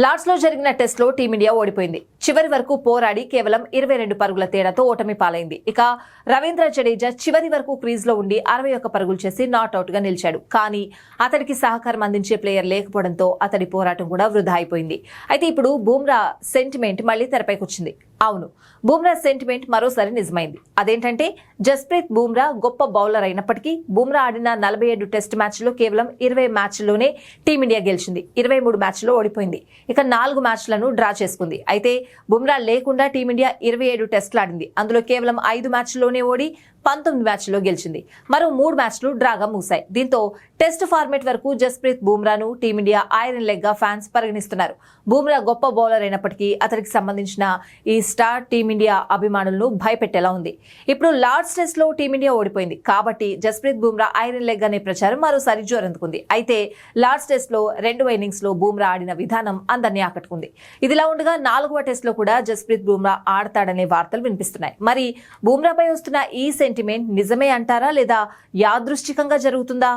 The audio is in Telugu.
లార్డ్స్ లో జరిగిన టెస్ట్ లో టీమిండియా ఓడిపోయింది. చివరి వరకు పోరాడి కేవలం 22 పరుగుల తేడాతో ఓటమి పాలైంది. ఇక రవీంద్ర జడేజా చివరి వరకు క్రీజ్ లో ఉండి 61 పరుగులు చేసి నాట్అవుట్ గా నిలిచాడు. కానీ అతడికి సహకారం అందించే ప్లేయర్ లేకపోవడంతో అతడి పోరాటం కూడా వృధా అయిపోయింది. అయితే ఇప్పుడు బూమ్రా సెంటిమెంట్ మళ్లీ తెరపైకొచ్చింది. అవును, బూమ్రా సెంటిమెంట్ మరోసారి నిజమైంది. అదేంటంటే జస్ప్రీత్ బూమ్రా గొప్ప బౌలర్ అయినప్పటికీ బూమ్రా ఆడిన 47 టెస్ట్ మ్యాచ్ల్లో కేవలం 20 మ్యాచ్ల్లోనే టీమిండియా గెలిచింది. 23 మ్యాచ్ల్లో ఓడిపోయింది. ఇక 4 మ్యాచ్లను డ్రా చేసుకుంది. అయితే బుమ్రా లేకుండా టీమిండియా 27 టెస్టులు ఆడింది. అందులో కేవలం 5 మ్యాచ్ల్లోనే ఓడి 19 మ్యాచ్ల్లో గెలిచింది. మరో 3 మ్యాచ్లు డ్రాగా ముగిశాయి. దీంతో టెస్ట్ ఫార్మేట్ వరకు జస్ప్రీత్ బూమ్రాను టీమిండియా ఐరన్ లెగ్ గా ఫ్యాన్స్ పరిగణిస్తున్నారు. బూమ్రా గొప్ప బౌలర్ అయినప్పటికీ అతడికి సంబంధించిన ఈ స్టార్ టీమిండియా అభిమానులను భయపెట్టేలా ఉంది. ఇప్పుడు లార్డ్స్ టెస్ట్ లో టీమిండియా ఓడిపోయింది కాబట్టి జస్ప్రీత్ బూమ్రా ఐరన్ లెగ్ అనే ప్రచారం మరోసారి జోరందుకుంది. అయితే లార్డ్స్ టెస్ట్ లో 2వ ఇన్నింగ్స్ లో బూమ్రా ఆడిన విధానం అందరినీ ఆకట్టుకుంది. ఇదిలా ఉండగా 4వ టెస్ట్ లో కూడా జస్ప్రీత్ బూమ్రా ఆడతాడనే వార్తలు వినిపిస్తున్నాయి. మరి బూమ్రాపై వస్తున్న ఈ సెంటిమెంట్ నిజమే అంటారా లేదా యాదృష్టికంగా జరుగుతుందా?